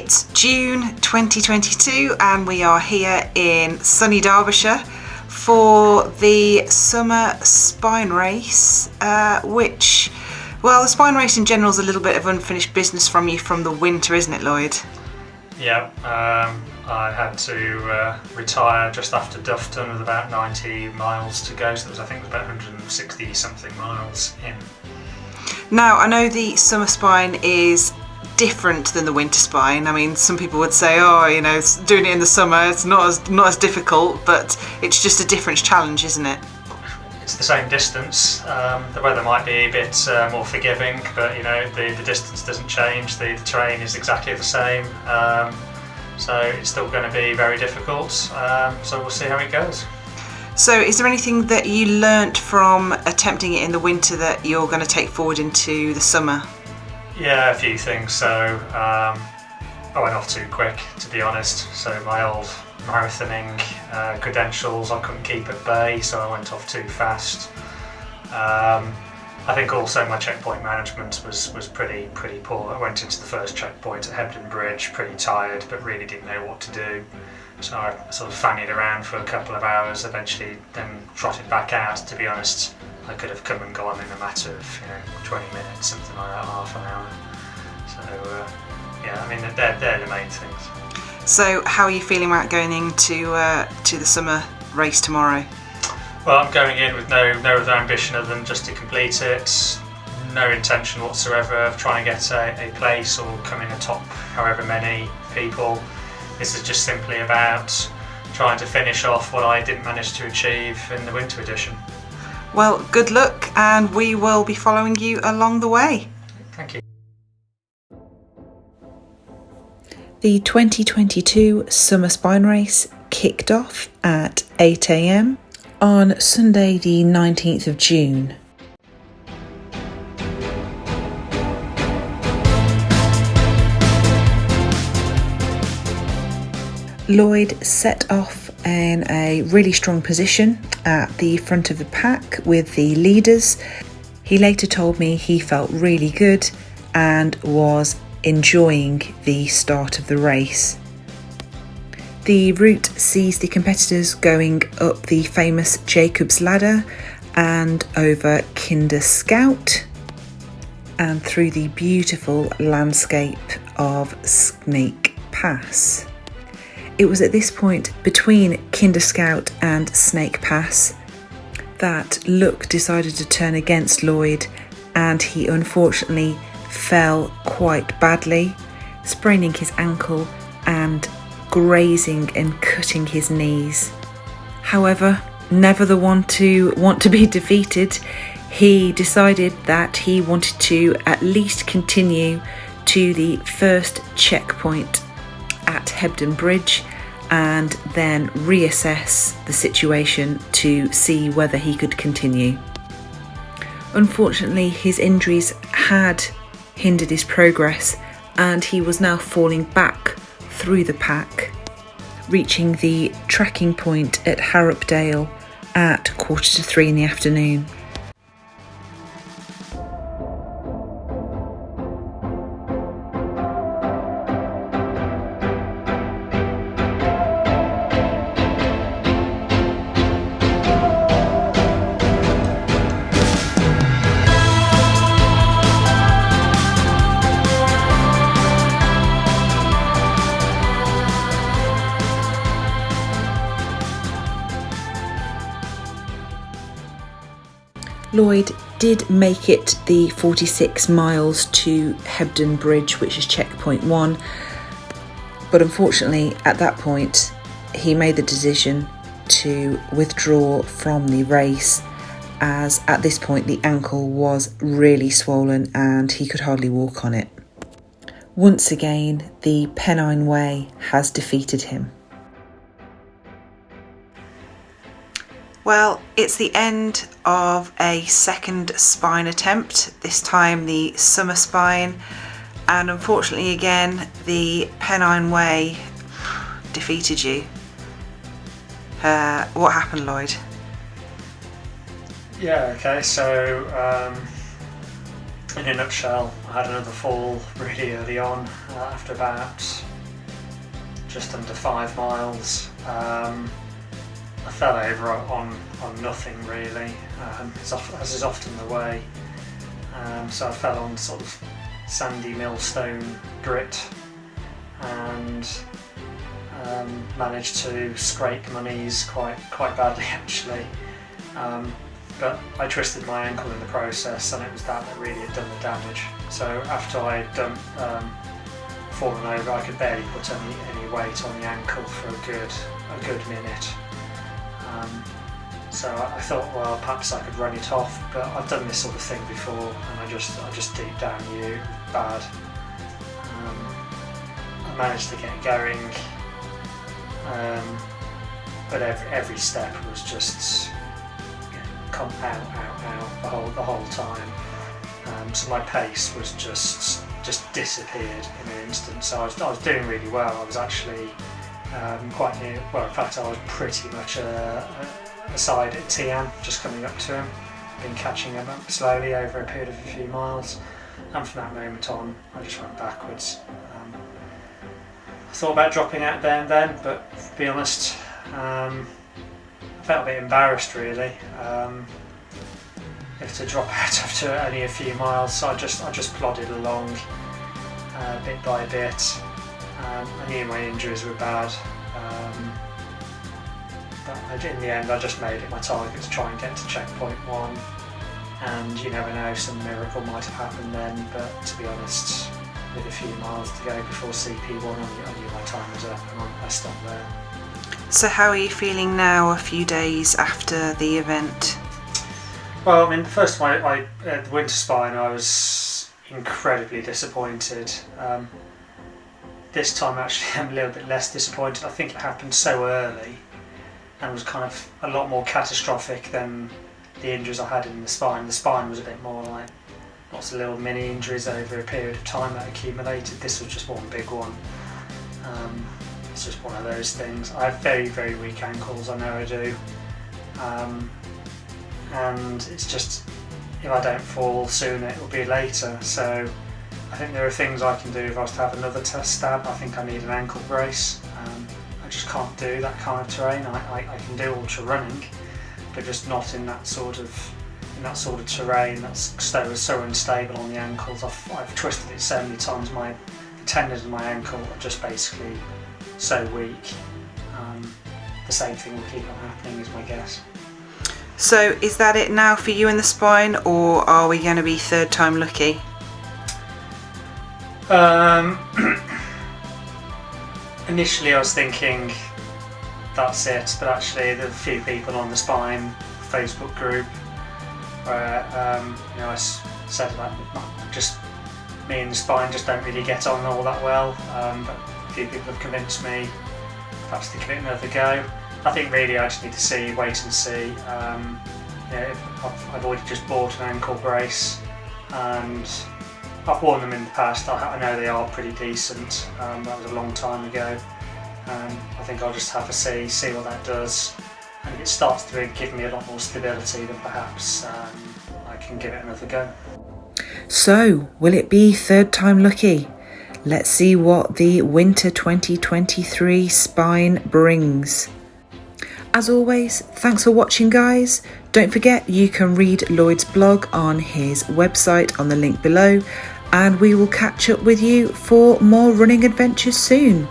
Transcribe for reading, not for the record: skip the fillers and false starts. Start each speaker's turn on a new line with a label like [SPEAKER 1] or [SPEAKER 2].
[SPEAKER 1] It's June 2022 and we are here in sunny Derbyshire for the summer spine race, which, well, the spine race in general is a little bit of unfinished business from you from the winter, isn't it, Lloyd?
[SPEAKER 2] Yeah, I had to retire just after Dufton with about 90 miles to go, so I think it was about 160 something miles in.
[SPEAKER 1] Now, I know the summer spine is different than the winter spine. I mean, some people would say, oh, you know, doing it in the summer, it's not as difficult, but it's just a different challenge, isn't it?
[SPEAKER 2] It's the same distance. The weather might be a bit more forgiving, but you know, the distance doesn't change. The terrain is exactly the same, so it's still going to be very difficult. So we'll see how it goes.
[SPEAKER 1] So is there anything that you learnt from attempting it in the winter that you're going to take forward into the summer?
[SPEAKER 2] Yeah, a few things. So I went off too quick, to be honest. So my old marathoning credentials I couldn't keep at bay, so I went off too fast. I think also my checkpoint management was pretty poor. I went into the first checkpoint at Hebden Bridge pretty tired, but really didn't know what to do. So I sort of fannied around for a couple of hours, eventually then trotted back out. To be honest, I could have come and gone in a matter of 20 minutes, something like that, half an hour. So yeah, I mean they're the main things.
[SPEAKER 1] So how are you feeling about going into to the summer race tomorrow?
[SPEAKER 2] Well, I'm going in with no other ambition other than just to complete it. No intention whatsoever of trying to get a place or come in atop however many people. This is just simply about trying to finish off what I didn't manage to achieve in the winter edition.
[SPEAKER 1] Well, good luck, and we will be following you along the way.
[SPEAKER 2] Thank you.
[SPEAKER 1] The 2022 Summer Spine Race kicked off at 8 a.m. on Sunday the 19th of June. Lloyd set off in a really strong position at the front of the pack with the leaders. He later told me he felt really good and was enjoying the start of the race. The route sees the competitors going up the famous Jacob's Ladder and over Kinder Scout and through the beautiful landscape of Snake Pass. It was at this point between Kinder Scout and Snake Pass that luck decided to turn against Lloyd, and he unfortunately fell quite badly, spraining his ankle and grazing and cutting his knees. However, never the one to want to be defeated, he decided that he wanted to at least continue to the first checkpoint at Hebden Bridge and then reassess the situation to see whether he could continue. Unfortunately, his injuries had hindered his progress and he was now falling back through the pack, reaching the tracking point at Harropdale at 2:45 in the afternoon. Lloyd did make it the 46 miles to Hebden Bridge, which is checkpoint 1, but unfortunately at that point he made the decision to withdraw from the race, as at this point the ankle was really swollen and he could hardly walk on it. Once again, the Pennine Way has defeated him. Well, it's the end of a second spine attempt, this time the summer spine, and unfortunately again the Pennine Way defeated you. What happened, Lloyd?
[SPEAKER 2] Yeah, okay, so in a nutshell, I had another fall really early on after about just under 5 miles. I fell over on nothing really, as is often the way. So I fell on sort of sandy millstone grit and managed to scrape my knees quite badly actually. But I twisted my ankle in the process, and it was that really had done the damage. So after I'd fallen over, I could barely put any weight on the ankle for a good minute. So I thought, well, perhaps I could run it off, but I've done this sort of thing before, and I just deep down knew it was bad. I managed to get going, but every step was just come out the whole time. So my pace was just disappeared in an instant. So I was doing really well. I was actually quite near. Well, in fact, I was pretty much aside at Tian, just coming up to him. Been catching him up slowly over a period of a few miles, and from that moment on, I just went backwards. I thought about dropping out there and then, but to be honest, I felt a bit embarrassed really. If to drop out after only a few miles, so I just plodded along bit by bit. I knew my injuries were bad, but in the end I just made it my target to try and get to checkpoint 1, and you never know, some miracle might have happened then, but to be honest, with a few miles to go before CP1 I knew my time was up, and I stopped there.
[SPEAKER 1] So how are you feeling now a few days after the event?
[SPEAKER 2] Well, I mean, the first time the winter spine, I was incredibly disappointed. This time actually I'm a little bit less disappointed. I think it happened so early and was kind of a lot more catastrophic than the injuries I had in the spine. The spine was a bit more like lots of little mini injuries over a period of time that accumulated. This was just one big one. It's just one of those things. I have very, very weak ankles, I know I do. And it's just, if I don't fall sooner, it will be later. So I think there are things I can do if I was to have another test stab. I think I need an ankle brace. I just can't do that kind of terrain. I can do ultra running, but just not in that sort of terrain that's so unstable on the ankles. I've twisted it so many times. The tendons in my ankle are just basically so weak. The same thing will keep on happening, is my guess.
[SPEAKER 1] So is that it now for you in the spine, or are we going to be third time lucky?
[SPEAKER 2] Initially I was thinking that's it, but actually there are a few people on the spine Facebook group where I said about just me and the spine just don't really get on all that well, but a few people have convinced me perhaps to give it another go. I think really I just need to wait and see. I've already just bought an ankle brace, and I've worn them in the past. I know they are pretty decent. That was a long time ago. I think I'll just have to see what that does, and if it starts to give me a lot more stability, then perhaps I can give it another go.
[SPEAKER 1] So, will it be third time lucky? Let's see what the winter 2023 spine brings. As always, thanks for watching, guys. Don't forget you can read Lloyd's blog on his website on the link below, and we will catch up with you for more running adventures soon.